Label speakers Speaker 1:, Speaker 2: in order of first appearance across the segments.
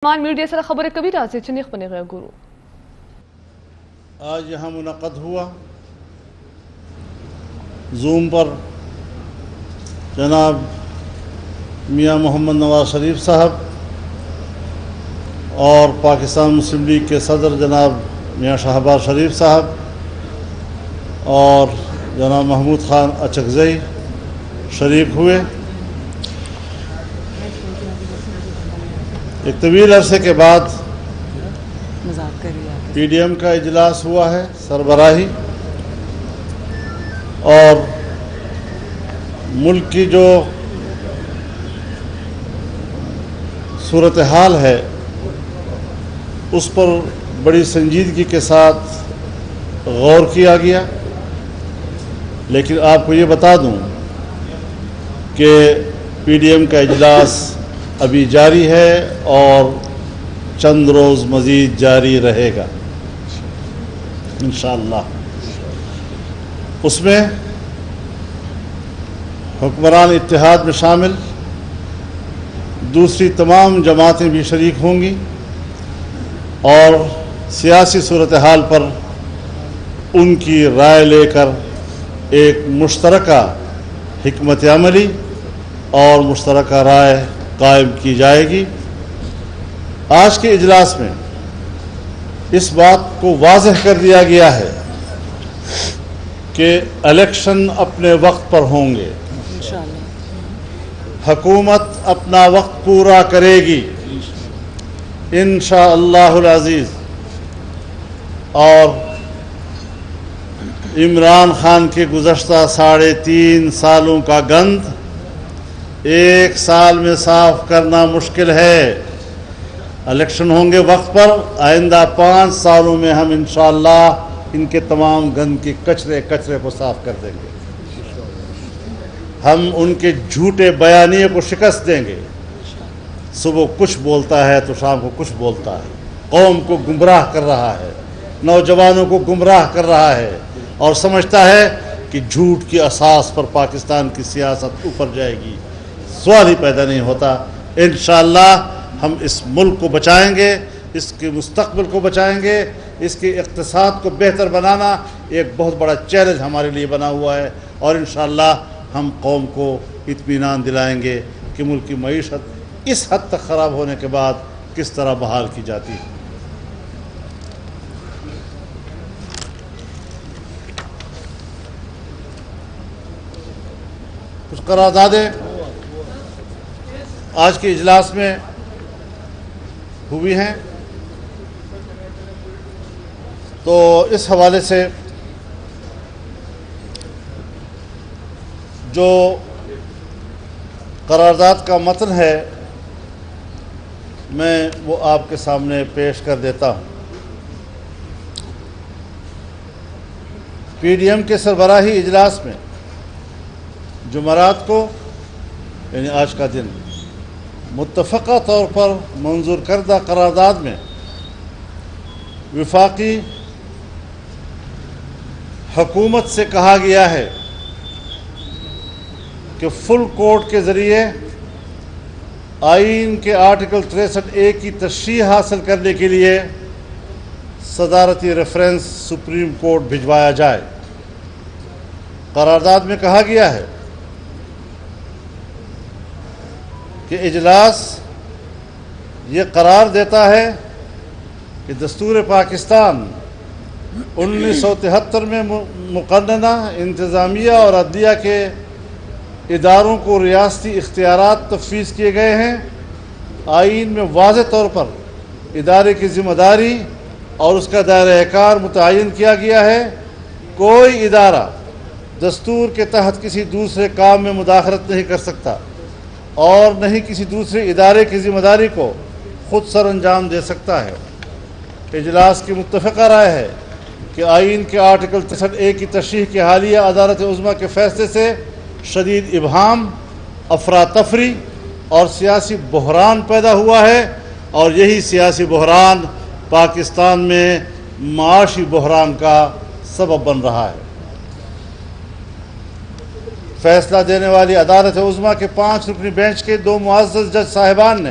Speaker 1: مان میڈیا سره خبرې کوي راځي چې نیخ بنغه ګورو.
Speaker 2: آج یہاں منعقد ہوا زوم پر جناب میاں محمد نواز شریف صاحب اور پاکستان مسلم لیگ کے صدر جناب میاں شہباز شریف صاحب اور جناب محمود خان اچکزئی شریک ہوئے. ایک طویل عرصے کے بعد پی ڈی ایم کا اجلاس ہوا ہے سربراہی، اور ملک کی جو صورتحال ہے اس پر بڑی سنجیدگی کے ساتھ غور کیا گیا. لیکن آپ کو یہ بتا دوں کہ پی ڈی ایم کا اجلاس ابھی جاری ہے اور چند روز مزید جاری رہے گا انشاءاللہ. اس میں حکمران اتحاد میں شامل دوسری تمام جماعتیں بھی شریک ہوں گی اور سیاسی صورتحال پر ان کی رائے لے کر ایک مشترکہ حکمت عملی اور مشترکہ رائے قائم کی جائے گی. آج کے اجلاس میں اس بات کو واضح کر دیا گیا ہے کہ الیکشن اپنے وقت پر ہوں گے، حکومت اپنا وقت پورا کرے گی انشاءاللہ العزیز، اور عمران خان کے گزشتہ 3.5 سالوں کا گند ایک سال میں صاف کرنا مشکل ہے. الیکشن ہوں گے وقت پر، آئندہ 5 سالوں میں ہم انشاءاللہ ان کے تمام گند کے کچرے کو صاف کر دیں گے. ہم ان کے جھوٹے بیانیے کو شکست دیں گے. صبح کچھ بولتا ہے تو شام کو کچھ بولتا ہے، قوم کو گمراہ کر رہا ہے، نوجوانوں کو گمراہ کر رہا ہے اور سمجھتا ہے کہ جھوٹ کی اساس پر پاکستان کی سیاست اوپر جائے گی. سوال ہی پیدا نہیں ہوتا. انشاءاللہ ہم اس ملک کو بچائیں گے، اس کے مستقبل کو بچائیں گے. اس کے اقتصاد کو بہتر بنانا ایک بہت بڑا چیلنج ہمارے لیے بنا ہوا ہے، اور انشاءاللہ ہم قوم کو اطمینان دلائیں گے کہ ملک کی معیشت اس حد تک خراب ہونے کے بعد کس طرح بحال کی جاتی ہے. کچھ قراردادیں آج کے اجلاس میں ہوئی ہیں، تو اس حوالے سے جو قرارداد کا متن ہے میں وہ آپ کے سامنے پیش کر دیتا ہوں. پی ڈی ایم کے سربراہی اجلاس میں جمعرات کو، یعنی آج کا دن، متفقہ طور پر منظور کردہ قرارداد میں وفاقی حکومت سے کہا گیا ہے کہ فل کورٹ کے ذریعے آئین کے آرٹیکل 63A کی تشریح حاصل کرنے کے لیے صدارتی ریفرنس سپریم کورٹ بھجوایا جائے. قرارداد میں کہا گیا ہے کہ اجلاس یہ قرار دیتا ہے کہ دستور پاکستان 1973 میں مقننہ انتظامیہ اور عدلیہ کے اداروں کو ریاستی اختیارات تفویض کیے گئے ہیں. آئین میں واضح طور پر ادارے کی ذمہ داری اور اس کا دائرہ کار متعین کیا گیا ہے. کوئی ادارہ دستور کے تحت کسی دوسرے کام میں مداخلت نہیں کر سکتا اور نہ ہی کسی دوسرے ادارے کی ذمہ داری کو خود سر انجام دے سکتا ہے. اجلاس کی متفقہ رائے ہے کہ آئین کے آرٹیکل 63A کی تشریح کے حالیہ عدالت عظمیٰ کے فیصلے سے شدید ابہام، افراتفری اور سیاسی بحران پیدا ہوا ہے، اور یہی سیاسی بحران پاکستان میں معاشی بحران کا سبب بن رہا ہے. فیصلہ دینے والی عدالت عظمیٰ کے 5 رکنی بینچ کے 2 معزز جج صاحبان نے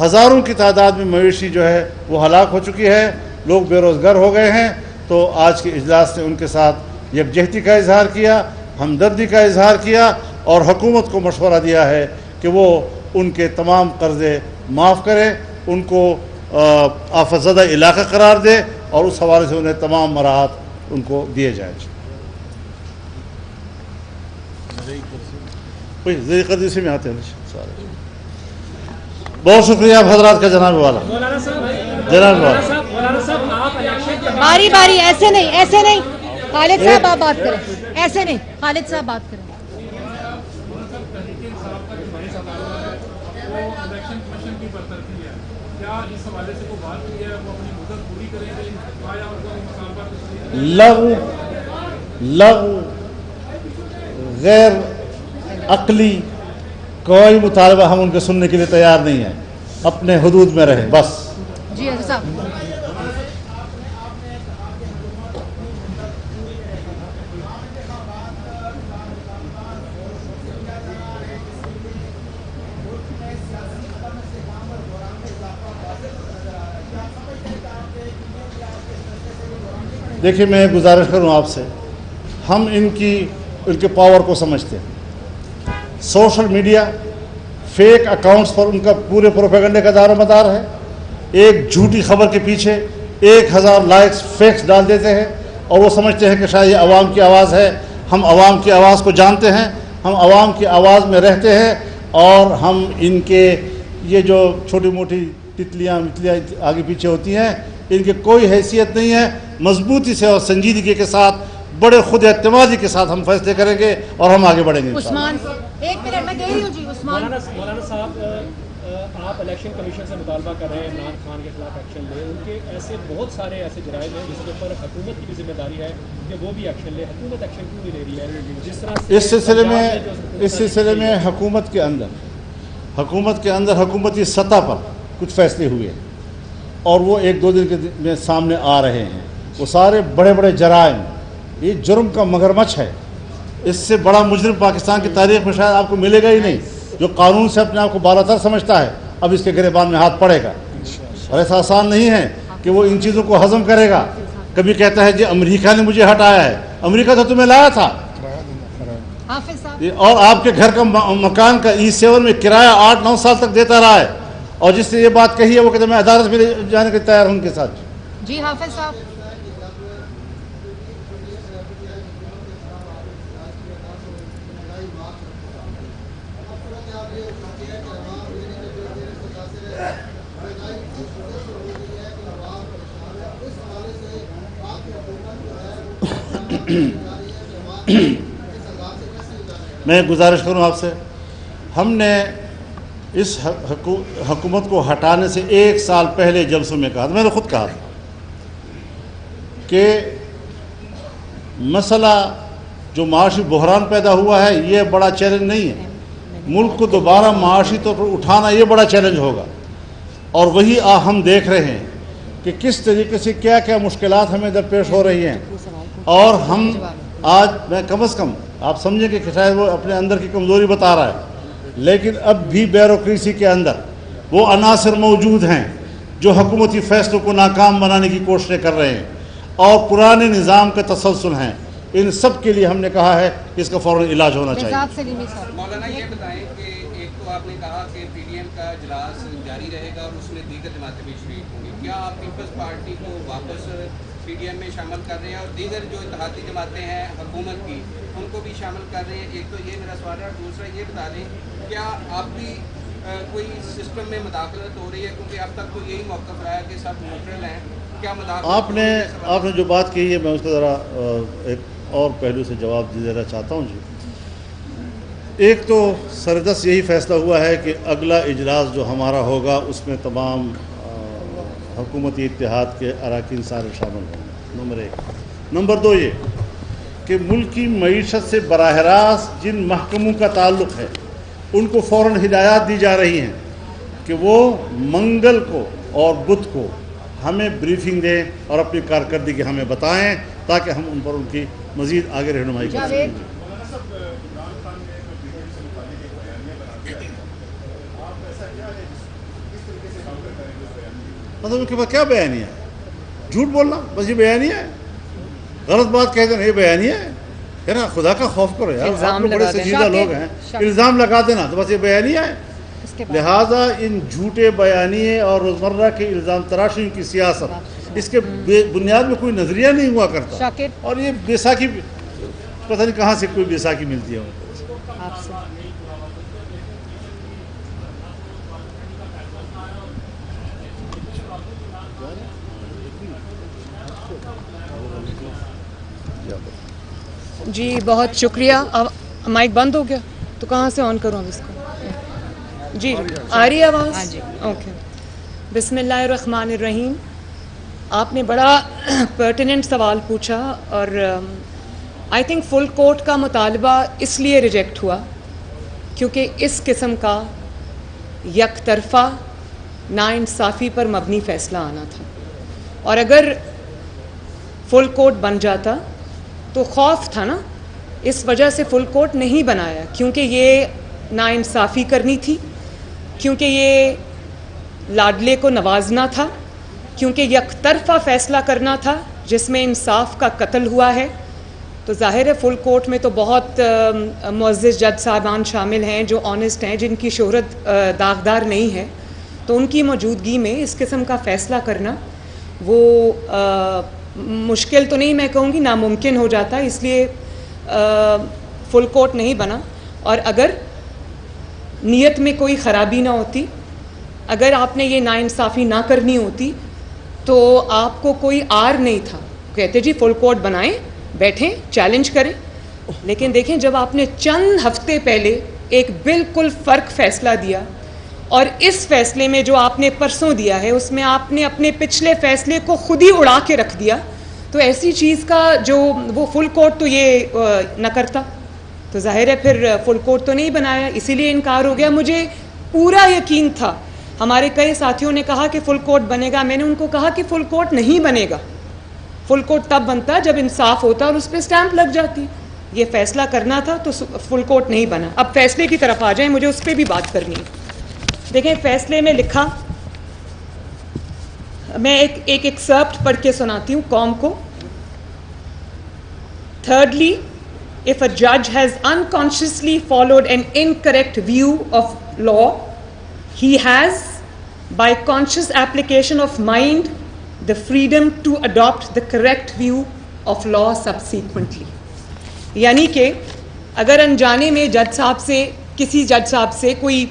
Speaker 2: ہزاروں کی تعداد میں مویشی جو ہے وہ ہلاک ہو چکی ہے، لوگ بے روزگار ہو گئے ہیں۔ تو آج کے اجلاس نے ان کے ساتھ یکجہتی کا اظہار کیا، ہمدردی کا اظہار کیا، اور حکومت کو مشورہ دیا ہے کہ وہ ان کے تمام قرضے معاف کرے، ان کو آفت زدہ علاقہ قرار دے، اور اس حوالے سے انہیں تمام مراحت ان کو دیے جائیں۔ زیر قرضی سے میں آتے ہیں سارے۔ بہت شکریہ آپ حضرات کا جناب والا، جناب والا۔
Speaker 3: باری باری، ایسے نہیں، ایسے نہیں، خالد صاحب آپ بات کریں، ایسے نہیں، خالد صاحب بات کریں۔
Speaker 2: لغو غیر عقلی کوئی مطالبہ ہم ان کے سننے کے لیے تیار نہیں ہیں، اپنے حدود میں رہیں بس۔
Speaker 3: جی حضرت صاحب۔
Speaker 2: دیکھیے میں گزارش کروں آپ سے، ہم ان کے پاور کو سمجھتے ہیں۔ سوشل میڈیا فیک اکاؤنٹس پر ان کا پورے پروپیگنڈے کا دار و مدار ہے۔ ایک جھوٹی خبر کے پیچھے 1000 لائکس فیکس ڈال دیتے ہیں، اور وہ سمجھتے ہیں کہ شاید یہ عوام کی آواز ہے۔ ہم عوام کی آواز کو جانتے ہیں، ہم عوام کی آواز میں رہتے ہیں، اور ہم ان کے یہ جو چھوٹی موٹی تتلیاں آگے پیچھے ہوتی ہیں، ان کی کوئی حیثیت نہیں ہے۔ مضبوطی سے اور سنجیدگی کے ساتھ، بڑے خود اعتمادی کے ساتھ ہم فیصلے کریں گے، اور ہم آگے بڑھیں گے۔
Speaker 3: عثمان، ایک منٹ میں دے رہی ہوں جی۔ عثمان،
Speaker 4: مولانا صاحب، آپ الیکشن کمیشن سے مطالبہ کر رہے ہیں عمران خان کے خلاف ایکشن لے، ان کے ایسے بہت سارے ایسے جرائم ہیں جس کے اوپر حکومت کی بھی ذمہ داری ہے کہ وہ بھی ایکشن لے، حکومت ایکشن کیوں نہیں لے رہی ہے؟ جس طرح
Speaker 2: اس سلسلے میں حکومت کے اندر حکومتی سطح پر کچھ فیصلے ہوئے ہیں، اور وہ 1-2 دن کے میں سامنے آ رہے ہیں۔ وہ سارے بڑے بڑے جرائم، یہ جرم کا مگرمچھ ہے۔ اس سے بڑا مجرم پاکستان کی تاریخ میں شاید آپ کو ملے گا ہی نہیں، جو قانون سے اپنے آپ کو بالاتر سمجھتا ہے، اب اس کے گریبان میں ہاتھ پڑے گا، اور ایسا آسان نہیں ہے کہ وہ ان چیزوں کو ہضم کرے گا۔ کبھی کہتا ہے جی امریکہ نے مجھے ہٹایا ہے، امریکہ تو تمہیں لایا تھا،
Speaker 3: حافظ صاحب۔
Speaker 2: اور آپ کے گھر کا مکان کا E7 میں کرایہ 8-9 سال تک دیتا رہا ہے، اور جس نے یہ بات کہی ہے وہ کہتے ہیں میں عدالت میں جانے کے تیار ہوں ان کے ساتھ۔
Speaker 3: جی حافظ صاحب۔
Speaker 2: میں گزارش کروں آپ سے، ہم نے اس حکومت کو ہٹانے سے 1 سال پہلے جلسوں میں کہا تھا، میں نے خود کہا تھا کہ مسئلہ جو معاشی بحران پیدا ہوا ہے یہ بڑا چیلنج نہیں ہے، ملک کو دوبارہ معاشی طور پر اٹھانا یہ بڑا چیلنج ہوگا، اور وہی ہم دیکھ رہے ہیں کہ کس طریقے سے کیا کیا مشکلات ہمیں درپیش ہو رہی ہیں، اور ہم آج میں کم از کم آپ سمجھیں کہ شاید وہ اپنے اندر کی کمزوری بتا رہا ہے، لیکن اب بھی بیوروکریسی کے اندر وہ عناصر موجود ہیں جو حکومتی فیصلوں کو ناکام بنانے کی کوششیں کر رہے ہیں، اور پرانے نظام کا تسلسل ہیں۔ ان سب کے لیے ہم نے کہا ہے کہ اس کا فوراً علاج ہونا چاہیے۔
Speaker 5: مولانا یہ بتائیں کہ ایک تو آپ نے کہا کہ PDM کا اجلاس جاری رہے گا اور اس میں دیگر جماعتیں بھی شریک ہوں گی، کیا آپ پیپلز پارٹی کو واپس PDM میں شامل کر رہے ہیں، اور دیگر جو اتحادی جماعتیں ہیں حکومت کی ان کو بھی شامل کر رہے ہیں؟ ایک تو یہ میرا سوال ہے، اور دوسرا یہ بتا دیں کیا آپ بھی کوئی سسٹم میں مداخلت ہو رہی ہے، کیونکہ اب تک تو یہی موقف رہا ہے کہ سب نیوٹرل ہیں، کیا مداخلت
Speaker 2: آپ نے جو بات کہی ہے میں اس کا ذرا ایک اور پہلو سے جواب دینا چاہتا ہوں جی۔ ایک تو سردست یہی فیصلہ ہوا ہے کہ اگلا اجلاس جو ہمارا ہوگا اس میں تمام حکومتی اتحاد کے اراکین سارے شامل ہوں گے، نمبر 1۔ نمبر 2 یہ کہ ملک کی معیشت سے براہ راست جن محکموں کا تعلق ہے ان کو فوراً ہدایات دی جا رہی ہیں کہ وہ منگل کو اور بدھ کو ہمیں بریفنگ دیں اور اپنی کارکردگی ہمیں بتائیں، تاکہ ہم ان پر ان کی مزید آگے رہنمائی کر سکیں۔ مطلب ان کے پاس کیا بیانیہ ہے؟ جھوٹ بولنا بس یہ بیانیہ ہے. غلط بات کہہ دینا یہ بیانیہ ہے نا. خدا کا خوف کرو یار, آپ لوگ بڑے سنجیدہ لوگ ہیں. الزام لگا دینا تو بس یہ بیانیہ ہے. لہٰذا ان جھوٹے بیانیے اور روزمرہ کے الزام تراشی کی سیاست, اس کے بنیاد میں کوئی نظریہ نہیں ہوا کرتا. اور یہ بیساکھی پتہ نہیں کہاں سے کوئی بیساکھی ملتی ہے.
Speaker 6: جی بہت شکریہ. مائک بند ہو گیا تو کہاں سے آن کروں اب اس کو؟ جی آ رہی ہے آواز؟ اوکے. بسم اللہ الرحمن الرحیم. آپ نے بڑا پرٹیننٹ سوال پوچھا اور آئی تھنک فل کورٹ کا مطالبہ اس لیے ریجیکٹ ہوا کیونکہ اس قسم کا یک طرفہ ناانصافی پر مبنی فیصلہ آنا تھا. اور اگر فل کورٹ بن جاتا تو خوف تھا نا, اس وجہ سے فل کورٹ نہیں بنایا کیونکہ یہ ناانصافی کرنی تھی, کیونکہ یہ لاڈلے کو نوازنا تھا, کیونکہ یک طرفہ فیصلہ کرنا تھا جس میں انصاف کا قتل ہوا ہے. تو ظاہر ہے فل کورٹ میں تو بہت معزز جج صاحبان شامل ہیں جو آنیسٹ ہیں, جن کی شہرت داغدار نہیں ہے. تو ان کی موجودگی میں اس قسم کا فیصلہ کرنا وہ مشکل تو نہیں, میں کہوں گی ناممکن ہو جاتا. اس لیے فل کورٹ نہیں بنا. اور اگر نیت میں کوئی خرابی نہ ہوتی, اگر آپ نے یہ ناانصافی نہ کرنی ہوتی تو آپ کو کوئی آر نہیں تھا. کہتے جی فل کورٹ بنائیں, بیٹھیں, چیلنج کریں. لیکن دیکھیں جب آپ نے چند ہفتے پہلے ایک بالکل فرق فیصلہ دیا اور اس فیصلے میں جو آپ نے پرسوں دیا ہے اس میں آپ نے اپنے پچھلے فیصلے کو خود ہی اڑا کے رکھ دیا, تو ایسی چیز کا جو وہ فل کورٹ تو یہ نہ کرتا. تو ظاہر ہے پھر فل کورٹ تو نہیں بنایا, اسی لیے انکار ہو گیا. مجھے پورا یقین تھا, ہمارے کئی ساتھیوں نے کہا کہ فل کورٹ بنے گا. میں نے ان کو کہا کہ فل کورٹ نہیں بنے گا. فل کورٹ تب بنتا جب انصاف ہوتا اور اس پہ اسٹیمپ لگ جاتی. یہ فیصلہ کرنا تھا تو فل کورٹ نہیں بنا. اب فیصلے کی طرف آ جائیں, مجھے اس پہ بھی بات کرنی ہے. دیکھیں فیصلے میں لکھا, میں ایک ایکسرپٹ پڑھ کے سناتی ہوں قوم کو. Thirdly, if a judge has unconsciously followed an incorrect view of law, he has, by conscious application of mind, the freedom to adopt the correct view of law subsequently. یعنی کہ اگر انجانے میں جج صاحب سے, کسی جج صاحب سے کوئی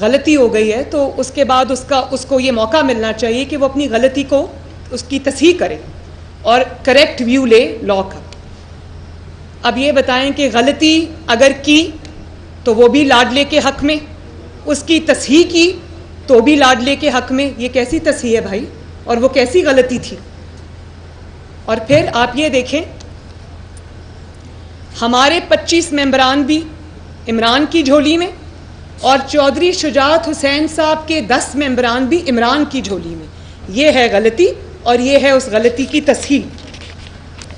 Speaker 6: غلطی ہو گئی ہے تو اس کے بعد اس کو یہ موقع ملنا چاہیے کہ وہ اپنی غلطی کو اس کی تصحیح کرے اور کریکٹ ویو لے لا کا. اب یہ بتائیں کہ غلطی اگر کی تو وہ بھی لاڈلے کے حق میں, اس کی تصحیح کی تو بھی لاڈلے کے حق میں. یہ کیسی تصحیح ہے بھائی, اور وہ کیسی غلطی تھی. اور پھر آپ یہ دیکھیں ہمارے 25 ممبران بھی عمران کی جھولی میں اور چودھری شجاعت حسین صاحب کے 10 ممبران بھی عمران کی جھولی میں. یہ ہے غلطی اور یہ ہے اس غلطی کی تصحیح.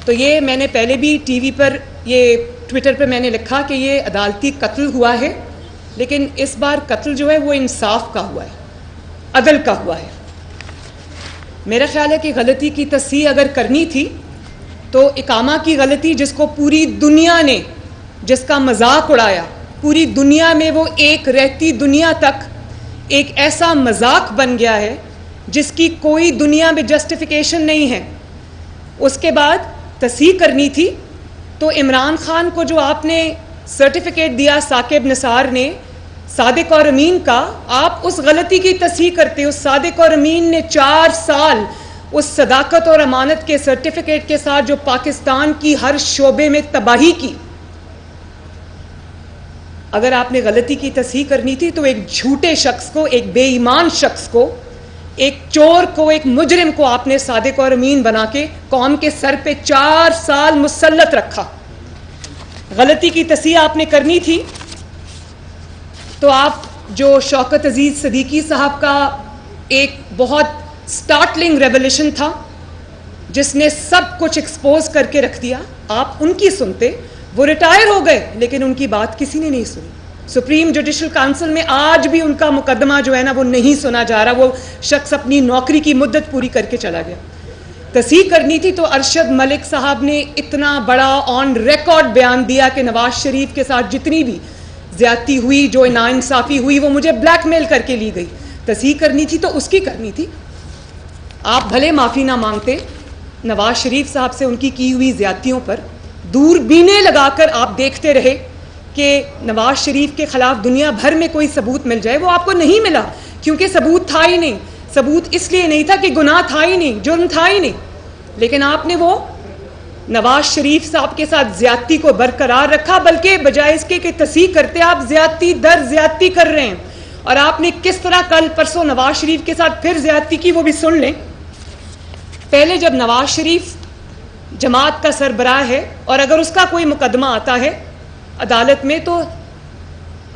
Speaker 6: تو یہ میں نے پہلے بھی ٹی وی پر, یہ ٹویٹر پہ میں نے لکھا کہ یہ عدالتی قتل ہوا ہے, لیکن اس بار قتل جو ہے وہ انصاف کا ہوا ہے, عدل کا ہوا ہے. میرا خیال ہے کہ غلطی کی تصحیح اگر کرنی تھی تو اقامہ کی غلطی, جس کو پوری دنیا نے, جس کا مذاق اڑایا, پوری دنیا میں وہ ایک رہتی دنیا تک ایک ایسا مذاق بن گیا ہے جس کی کوئی دنیا میں جسٹیفیکیشن نہیں ہے, اس کے بعد تصحیح کرنی تھی. تو عمران خان کو جو آپ نے سرٹیفکیٹ دیا ثاقب نثار نے صادق اور امین کا, آپ اس غلطی کی تصحیح کرتے. اس صادق اور امین نے 4 سال اس صداقت اور امانت کے سرٹیفکیٹ کے ساتھ جو پاکستان کی ہر شعبے میں تباہی کی, اگر آپ نے غلطی کی تصحیح کرنی تھی تو ایک جھوٹے شخص کو, ایک بے ایمان شخص کو, ایک چور کو, ایک مجرم کو آپ نے صادق اور امین بنا کے قوم کے سر پہ 4 سال مسلط رکھا. غلطی کی تصحیح آپ نے کرنی تھی تو آپ جو شوکت عزیز صدیقی صاحب کا ایک بہت سٹارٹلنگ ریولیشن تھا جس نے سب کچھ ایکسپوز کر کے رکھ دیا, آپ ان کی سنتے. وہ ریٹائر ہو گئے لیکن ان کی بات کسی نے نہیں سنی. سپریم جوڈیشل کونسل میں آج بھی ان کا مقدمہ جو ہے نا وہ نہیں سنا جا رہا. وہ شخص اپنی نوکری کی مدت پوری کر کے چلا گیا. تصحیح کرنی تھی تو ارشد ملک صاحب نے اتنا بڑا آن ریکارڈ بیان دیا کہ نواز شریف کے ساتھ جتنی بھی زیادتی ہوئی, جو ناانصافی ہوئی, وہ مجھے بلیک میل کر کے لی گئی. تصحیح کرنی تھی تو اس کی کرنی تھی. آپ بھلے معافی نہ مانگتے, نواز شریف صاحب سے ان کی ہوئی زیادتیوں پر دوربینیں لگا کر آپ دیکھتے رہے کہ نواز شریف کے خلاف دنیا بھر میں کوئی ثبوت مل جائے. وہ آپ کو نہیں ملا کیونکہ ثبوت تھا ہی نہیں. ثبوت اس لیے نہیں تھا کہ گناہ تھا ہی نہیں, جرم تھا ہی نہیں. لیکن آپ نے وہ نواز شریف صاحب کے ساتھ زیادتی کو برقرار رکھا, بلکہ بجائے اس کے کہ تصحیح کرتے آپ زیادتی در زیادتی کر رہے ہیں. اور آپ نے کس طرح کل پرسوں نواز شریف کے ساتھ پھر زیادتی کی وہ بھی سن لیں. پہلے جب نواز شریف جماعت کا سربراہ ہے اور اگر اس کا کوئی مقدمہ آتا ہے عدالت میں تو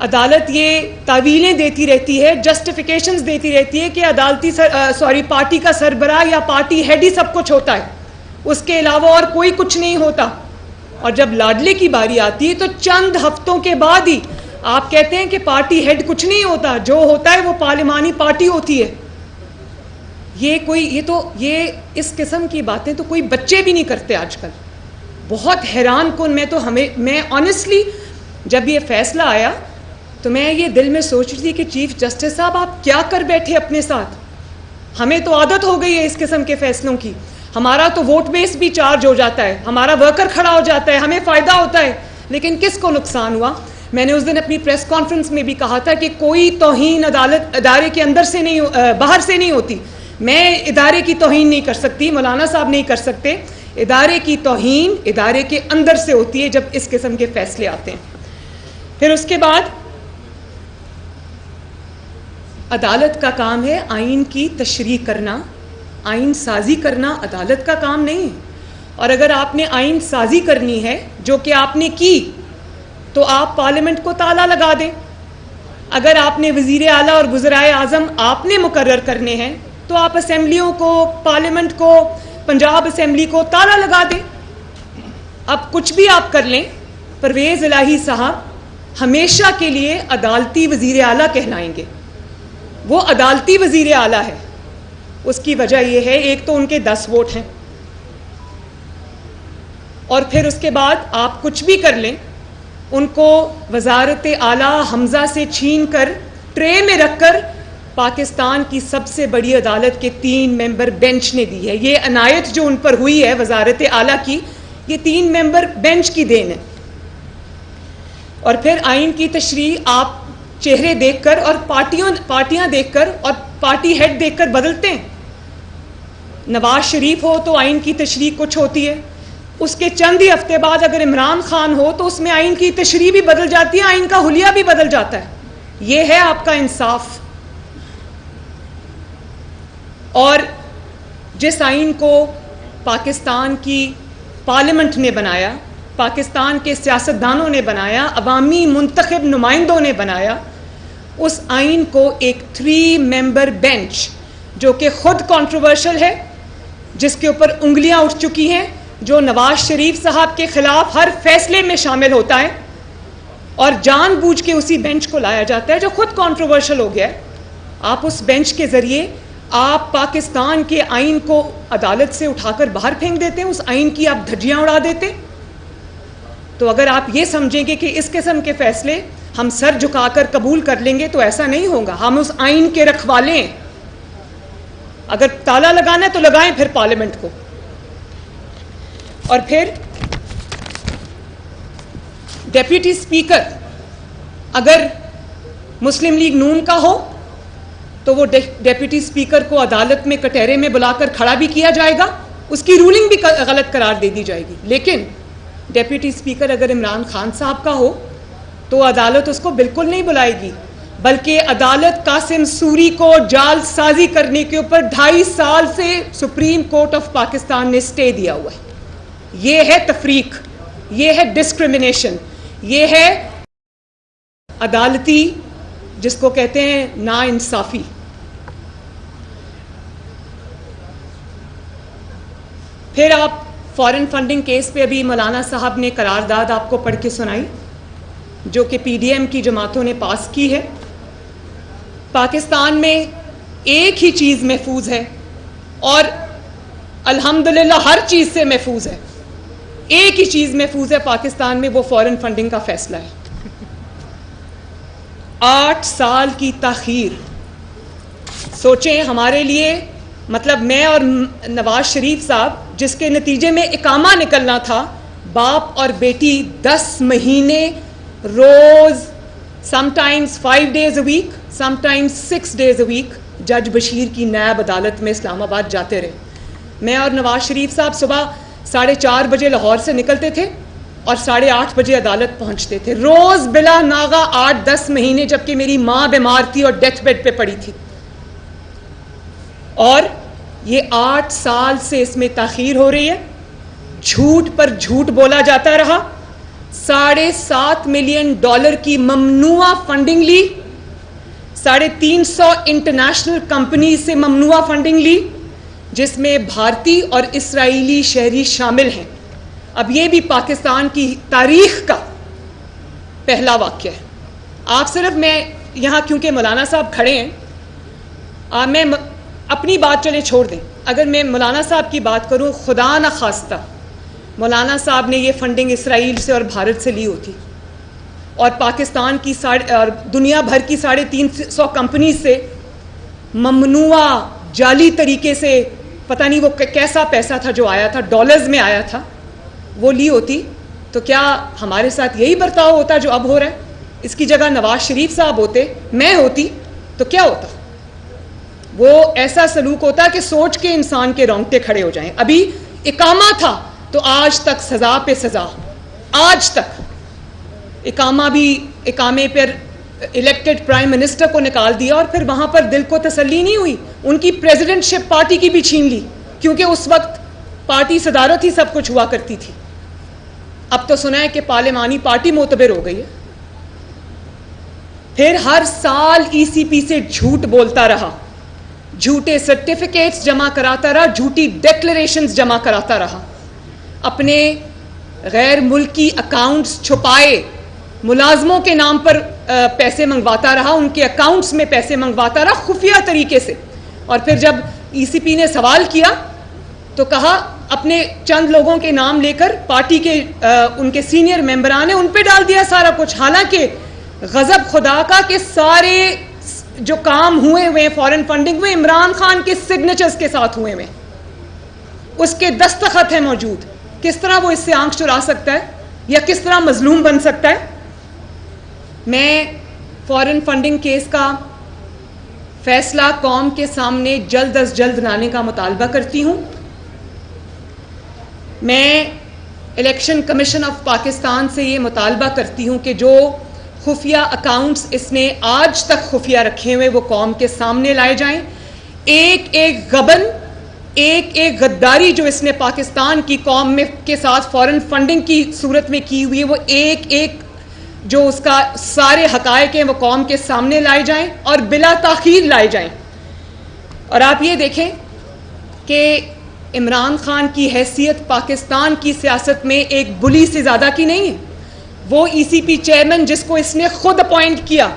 Speaker 6: عدالت یہ تعویلیں دیتی رہتی ہے, جسٹیفیکیشنز دیتی رہتی ہے کہ پارٹی کا سربراہ یا پارٹی ہیڈ ہی سب کچھ ہوتا ہے, اس کے علاوہ اور کوئی کچھ نہیں ہوتا. اور جب لاڈلے کی باری آتی ہے تو چند ہفتوں کے بعد ہی آپ کہتے ہیں کہ پارٹی ہیڈ کچھ نہیں ہوتا, جو ہوتا ہے وہ پارلیمانی پارٹی ہوتی ہے. یہ اس قسم کی باتیں تو کوئی بچے بھی نہیں کرتے آج کل. بہت حیران کن. میں آنیسٹلی جب یہ فیصلہ آیا تو میں یہ دل میں سوچ رہی تھی کہ چیف جسٹس صاحب آپ کیا کر بیٹھے اپنے ساتھ. ہمیں تو عادت ہو گئی ہے اس قسم کے فیصلوں کی. ہمارا تو ووٹ بیس بھی چارج ہو جاتا ہے, ہمارا ورکر کھڑا ہو جاتا ہے, ہمیں فائدہ ہوتا ہے. لیکن کس کو نقصان ہوا؟ میں نے اس دن اپنی پریس کانفرنس میں بھی کہا تھا کہ کوئی توہین ادارے کے اندر سے نہیں, باہر سے نہیں ہوتی. میں ادارے کی توہین نہیں کر سکتی, مولانا صاحب نہیں کر سکتے. ادارے کی توہین ادارے کے اندر سے ہوتی ہے جب اس قسم کے فیصلے آتے ہیں. پھر اس کے بعد عدالت کا کام ہے آئین کی تشریح کرنا, آئین سازی کرنا عدالت کا کام نہیں ہے. اور اگر آپ نے آئین سازی کرنی ہے جو کہ آپ نے کی تو آپ پارلیمنٹ کو تالا لگا دیں. اگر آپ نے وزیر اعلیٰ اور وزرائے اعظم آپ نے مقرر کرنے ہیں تو آپ اسمبلیوں کو, پارلیمنٹ کو, پنجاب اسمبلی کو تالا لگا دیں. اب کچھ بھی آپ کر لیں, پرویز الہی صاحب ہمیشہ کے لیے عدالتی وزیر اعلیٰ کہلائیں گے. وہ عدالتی وزیر اعلیٰ ہے. اس کی وجہ یہ ہے, ایک تو ان کے 10 ووٹ ہیں, اور پھر اس کے بعد آپ کچھ بھی کر لیں ان کو وزارت اعلیٰ حمزہ سے چھین کر ٹرے میں رکھ کر پاکستان کی سب سے بڑی عدالت کے 3 ممبر بینچ نے دی ہے. یہ عنایت جو ان پر ہوئی ہے وزارت اعلیٰ کی, یہ 3 ممبر بینچ کی دین ہے. اور پھر آئین کی تشریح آپ چہرے دیکھ کر اور پارٹیاں دیکھ کر اور پارٹی ہیڈ دیکھ کر بدلتے ہیں. نواز شریف ہو تو آئین کی تشریح کچھ ہوتی ہے, اس کے چند ہی ہفتے بعد اگر عمران خان ہو تو اس میں آئین کی تشریح بھی بدل جاتی ہے, آئین کا حلیہ بھی بدل جاتا ہے. یہ ہے آپ کا انصاف. اور جس آئین کو پاکستان کی پارلیمنٹ نے بنایا, پاکستان کے سیاستدانوں نے بنایا, عوامی منتخب نمائندوں نے بنایا, اس آئین کو ایک 3 ممبر بینچ جو کہ خود کنٹروورشل ہے, جس کے اوپر انگلیاں اٹھ چکی ہیں, جو نواز شریف صاحب کے خلاف ہر فیصلے میں شامل ہوتا ہے, اور جان بوجھ کے اسی بینچ کو لایا جاتا ہے جو خود کنٹروورشل ہو گیا ہے. آپ اس بینچ کے ذریعے آپ پاکستان کے آئین کو عدالت سے اٹھا کر باہر پھینک دیتے ہیں, اس آئین کی آپ دھجیاں اڑا دیتے. تو اگر آپ یہ سمجھیں گے کہ اس قسم کے فیصلے ہم سر جھکا کر قبول کر لیں گے تو ایسا نہیں ہوگا. ہم اس آئین کے رکھوالے ہیں. اگر تالا لگانا ہے تو لگائیں پھر پارلیمنٹ کو. اور پھر ڈیپٹی اسپیکر اگر مسلم لیگ نون کا ہو تو وہ ڈیپٹی اسپیکر کو عدالت میں کٹہرے میں بلا کر کھڑا بھی کیا جائے گا, اس کی رولنگ بھی غلط قرار دے دی جائے گی. لیکن ڈیپٹی اسپیکر اگر عمران خان صاحب کا ہو تو عدالت اس کو بالکل نہیں بلائے گی, بلکہ عدالت قاسم سوری کو جال سازی کرنے کے اوپر 2.5 سال سے سپریم کورٹ آف پاکستان نے اسٹے دیا ہوا ہے. یہ ہے تفریق, یہ ہے ڈسکریمنیشن, یہ ہے عدالتی جس کو کہتے ہیں نا انصافی. پھر آپ فارن فنڈنگ کیس پہ ابھی مولانا صاحب نے قرارداد آپ کو پڑھ کے سنائی. جو کہ PDM کی جماعتوں نے پاس کی ہے. پاکستان میں ایک ہی چیز محفوظ ہے اور الحمدللہ ہر چیز سے محفوظ ہے. ایک ہی چیز محفوظ ہے پاکستان میں, وہ فورن فنڈنگ کا فیصلہ ہے. 8 سال کی تاخیر, سوچیں ہمارے لیے, مطلب میں اور نواز شریف صاحب جس کے نتیجے میں اقامہ نکلنا تھا, باپ اور بیٹی 10 مہینے روز, sometimes 5 days a week, sometimes 6 days a week جج بشیر کی نیب عدالت میں اسلام آباد جاتے رہے. میں اور نواز شریف صاحب صبح 4:30 بجے لاہور سے نکلتے تھے اور 8:30 بجے عدالت پہنچتے تھے, روز بلا ناغہ 8-10 مہینے, جبکہ میری ماں بیمار تھی اور ڈیتھ بیڈ پہ پڑی تھی. اور یہ 8 سال سے اس میں تاخیر ہو رہی ہے. جھوٹ پر جھوٹ بولا جاتا رہا. $7.5 ملین کی ممنوعہ فنڈنگ لی, 350 انٹرنیشنل کمپنیز سے ممنوعہ فنڈنگ لی, جس میں بھارتی اور اسرائیلی شہری شامل ہیں. اب یہ بھی پاکستان کی تاریخ کا پہلا واقعہ ہے. آپ صرف, میں یہاں کیونکہ مولانا صاحب کھڑے ہیں, میں اپنی بات چلے چھوڑ دیں, اگر میں مولانا صاحب کی بات کروں, خدا نہ خواستہ مولانا صاحب نے یہ فنڈنگ اسرائیل سے اور بھارت سے لی ہوتی اور پاکستان کی اور دنیا بھر کی 350 کمپنیز سے ممنوعہ جعلی طریقے سے, پتہ نہیں وہ کیسا پیسہ تھا جو آیا تھا, ڈالرز میں آیا تھا, وہ لی ہوتی, تو کیا ہمارے ساتھ یہی برتاؤ ہوتا جو اب ہو رہا ہے؟ اس کی جگہ نواز شریف صاحب ہوتے, میں ہوتی, تو کیا ہوتا؟ وہ ایسا سلوک ہوتا کہ سوچ کے انسان کے رونگٹے کھڑے ہو جائیں. ابھی اقامہ تھا تو آج تک سزا پہ سزا, آج تک اقامے پر الیکٹڈ پرائم منسٹر کو نکال دیا اور پھر وہاں پر دل کو تسلی نہیں ہوئی, ان کی پریزیڈنٹ شپ پارٹی کی بھی چھین لی, کیونکہ اس وقت پارٹی صدارت ہی سب کچھ ہوا کرتی تھی. اب تو سنا ہے کہ پارلیمانی پارٹی معتبر ہو گئی ہے. پھر ہر سال ECP سے جھوٹ بولتا رہا, جھوٹے سرٹیفکیٹس جمع کراتا رہا, جھوٹی ڈیکلریشنز جمع کراتا رہا, اپنے غیر ملکی اکاؤنٹس چھپائے, ملازموں کے نام پر پیسے منگواتا رہا, ان کے اکاؤنٹس میں پیسے منگواتا رہا خفیہ طریقے سے. اور پھر جب ECP نے سوال کیا تو کہا اپنے چند لوگوں کے نام لے کر, پارٹی کے ان کے سینئر ممبران ہیں, ان پہ ڈال دیا سارا کچھ. حالانکہ غضب خدا کا کہ سارے جو کام ہوئے ہوئے فورن فنڈنگ میں عمران خان کے سگنیچرز کے ساتھ ہوئے ہوئے, اس کے دستخط ہیں موجود. کس طرح وہ اس سے آنکھ چرا سکتا ہے یا کس طرح مظلوم بن سکتا ہے؟ میں فورن فنڈنگ کیس کا فیصلہ قوم کے سامنے جلد از جلد لانے کا مطالبہ کرتی ہوں. میں الیکشن کمیشن آف پاکستان سے یہ مطالبہ کرتی ہوں کہ جو خفیہ اکاؤنٹس اس نے آج تک خفیہ رکھے ہوئے وہ قوم کے سامنے لائے جائیں. ایک ایک غبن, ایک ایک غداری جو اس نے پاکستان کی قوم میں کے ساتھ فورن فنڈنگ کی صورت میں کی ہوئی ہے, وہ ایک ایک جو اس کا سارے حقائق ہیں وہ قوم کے سامنے لائے جائیں اور بلا تاخیر لائے جائیں. اور آپ یہ دیکھیں کہ عمران خان کی حیثیت پاکستان کی سیاست میں ایک بلی سے زیادہ کی نہیں ہے. وہ ECP چیئرمین جس کو اس نے خود اپوائنٹ کیا,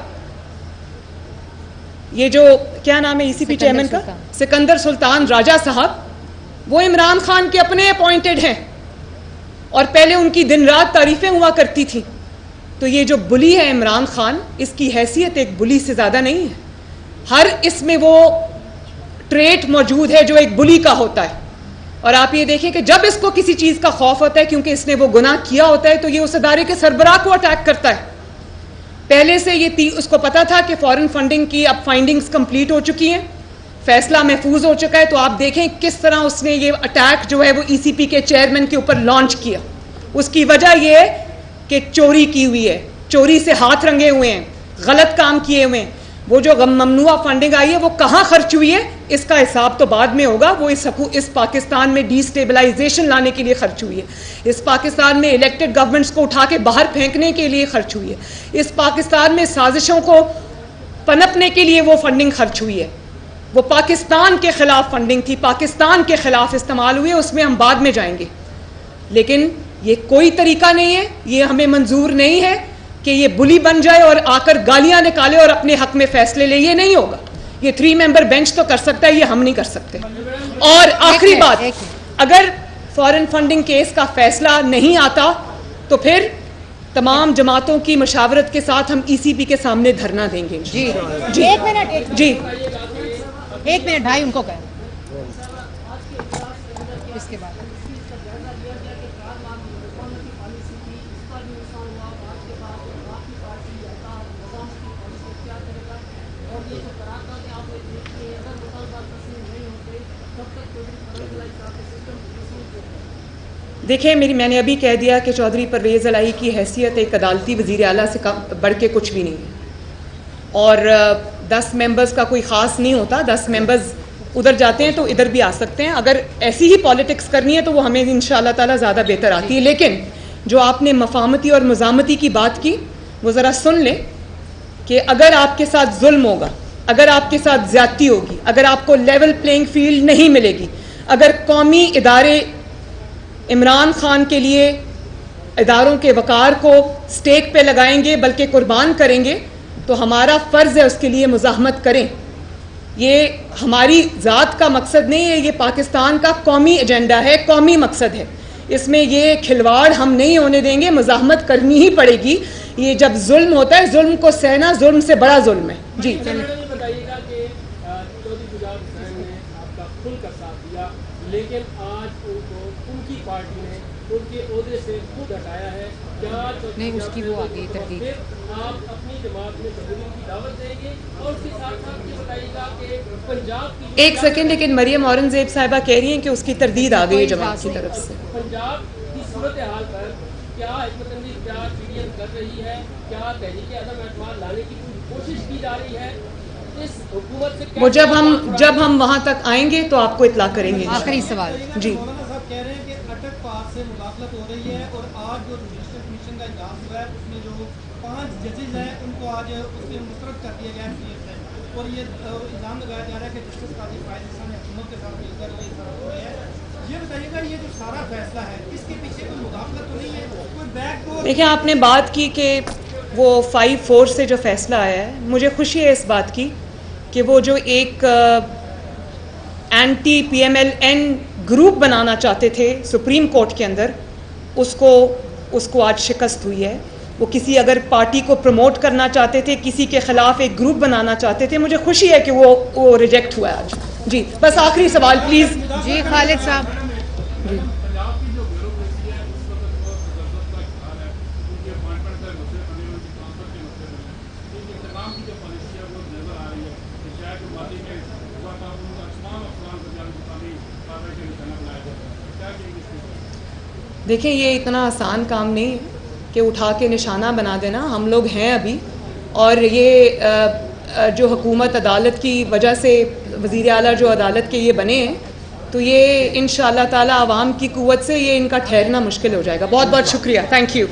Speaker 6: یہ جو کیا نام ہے ECP چیئرمین کا, سکندر سلطان راجہ صاحب, وہ عمران خان کے اپنے اپوائنٹڈ ہیں اور پہلے ان کی دن رات تعریفیں ہوا کرتی تھیں. تو یہ جو بلی ہے عمران خان, اس کی حیثیت ایک بلی سے زیادہ نہیں ہے. ہر اس میں وہ ٹریٹ موجود ہے جو ایک بلی کا ہوتا ہے. اور آپ یہ دیکھیں کہ جب اس کو کسی چیز کا خوف ہوتا ہے کیونکہ اس نے وہ گناہ کیا ہوتا ہے, تو یہ اس ادارے کے سربراہ کو اٹیک کرتا ہے. پہلے سے یہ اس کو پتا تھا کہ فورن فنڈنگ کی اب فائنڈنگز کمپلیٹ ہو چکی ہیں, فیصلہ محفوظ ہو چکا ہے. تو آپ دیکھیں کس طرح اس نے یہ اٹیک جو ہے وہ ECP کے چیئرمین کے اوپر لانچ کیا. اس کی وجہ یہ ہے کہ چوری کی ہوئی ہے, چوری سے ہاتھ رنگے ہوئے ہیں, غلط کام کیے ہوئے ہیں. وہ جو ممنوعہ فنڈنگ آئی ہے وہ کہاں خرچ ہوئی ہے اس کا حساب تو بعد میں ہوگا. وہ اس پاکستان میں ڈی اسٹیبلائزیشن لانے کے لیے خرچ ہوئی ہے, اس پاکستان میں الیکٹڈ گورنمنٹس کو اٹھا کے باہر پھینکنے کے لیے خرچ ہوئی ہے, اس پاکستان میں سازشوں کو پنپنے کے لیے وہ فنڈنگ خرچ ہوئی ہے. وہ پاکستان کے خلاف فنڈنگ تھی, پاکستان کے خلاف استعمال ہوئی ہے, اس میں ہم بعد میں جائیں گے. لیکن یہ کوئی طریقہ نہیں ہے, یہ ہمیں منظور نہیں ہے کہ یہ بلی بن جائے اور آ کر گالیاں نکالے اور اپنے حق میں فیصلے لے. یہ نہیں ہوگا. یہ 3 ممبر بینچ تو کر سکتا ہے, یہ ہم نہیں کر سکتے. اور آخری بات, اگر فارن فنڈنگ کیس کا فیصلہ نہیں آتا تو پھر تمام جماعتوں کی مشاورت کے ساتھ ہم ECP کے سامنے دھرنا دیں گے.
Speaker 3: جی جی ایک منٹ
Speaker 6: جی
Speaker 3: 1 منٹ بھائی ان کو کہیں اس کے بعد.
Speaker 6: دیکھیں, میں نے ابھی کہہ دیا کہ چودھری پرویز الہی کی حیثیت ایک عدالتی وزیر اعلیٰ سے بڑھ کے کچھ بھی نہیں ہے. اور 10 ممبرز کا کوئی خاص نہیں ہوتا. 10 ممبرز ادھر جاتے ہیں تو ادھر بھی آ سکتے ہیں. اگر ایسی ہی پالیٹکس کرنی ہے تو وہ ہمیں انشاءاللہ تعالیٰ زیادہ بہتر آتی ہے. لیکن جو آپ نے مفاہمتی اور مزاحمتی کی بات کی وہ ذرا سن لیں کہ اگر آپ کے ساتھ ظلم ہوگا, اگر آپ کے ساتھ زیادتی ہوگی, اگر آپ کو لیول پلینگ فیلڈ نہیں ملے گی, اگر قومی ادارے عمران خان کے لیے اداروں کے وقار کو سٹیک پہ لگائیں گے بلکہ قربان کریں گے, تو ہمارا فرض ہے اس کے لیے مزاحمت کریں. یہ ہماری ذات کا مقصد نہیں ہے, یہ پاکستان کا قومی ایجنڈا ہے, قومی مقصد ہے. اس میں یہ کھلواڑ ہم نہیں ہونے دیں گے, مزاحمت کرنی ہی پڑے گی. یہ جب ظلم ہوتا ہے, ظلم کو سہنا ظلم سے بڑا ظلم ہے. جی
Speaker 4: بتائیے گا کہ چودھری شجاعت حسین نے آپ کا کھل کر ساتھ دیا, لیکن آج ان کو ان کی پارٹی نے ان کے عہدے سے خود ہٹایا ہے. کیا
Speaker 3: نہیں اس کی وہ آگئی تردید,
Speaker 4: آپ اپنی جماعت میں قبولیت کی دعوت دیں گے؟ اور اس کے ساتھ ساتھ یہ بتائیے گا کہ پنجاب کی
Speaker 6: ایک سیکنڈ, لیکن مریم اورنگزیب صاحبہ کہہ رہی ہیں کہ اس کی تردید آ گئی ہے جماعت کی طرف سے.
Speaker 4: پنجاب کی صورتحال پر کیا حکمت عملی اختیار PDM کر رہی ہے؟ کیا تحریک عدم اعتماد لانے کی کوشش کی جا رہی ہے؟ اس حکومت سے
Speaker 6: وہ جب ہم وہاں تک آئیں گے تو آپ کو اطلاع کریں گے.
Speaker 3: آخری سوال.
Speaker 6: جی
Speaker 7: مولانا صاحب کہہ رہے ہیں کہ اٹک پار سے مداخلت ہو رہی ہے, اور آج جو جوڈیشل کمیشن کا اجلاس ہوا ہے اس میں جو 5 ججز ہیں ان کو آج اس میں مسترد کر دیا گیا ہے, اور یہ الزام لگایا جا رہا ہے کہ جسٹس قاضی فائز حسن نے حکومت کے ساتھ مل کر یہ سارا ہوا ہے. یہ بتائیے گا یہ جو سارا فیصلہ ہے اس کے پیچھے کوئی مداخلت تو نہیں ہے, کوئی بیک ڈور؟
Speaker 6: دیکھیں, آپ نے بات کی کہ وہ 5-4 سے جو فیصلہ آیا ہے, مجھے خوشی ہے اس بات کی کہ وہ جو ایک اینٹی PMLN گروپ بنانا چاہتے تھے سپریم کورٹ کے اندر, اس کو آج شکست ہوئی ہے. وہ کسی اگر پارٹی کو پروموٹ کرنا چاہتے تھے, کسی کے خلاف ایک گروپ بنانا چاہتے تھے, مجھے خوشی ہے کہ وہ ریجیکٹ ہوا ہے آج. جی بس آخری سوال پلیز.
Speaker 3: جی خالد صاحب.
Speaker 6: جی دیکھیں, یہ اتنا آسان کام نہیں ہے کہ اٹھا کے نشانہ بنا دینا. ہم لوگ ہیں ابھی, اور یہ جو حکومت عدالت کی وجہ سے وزیر اعلیٰ جو عدالت کے یہ بنے ہیں, تو یہ انشاءاللہ تعالی عوام کی قوت سے یہ ان کا ٹھہرنا مشکل ہو جائے گا. بہت بہت شکریہ. Thank you.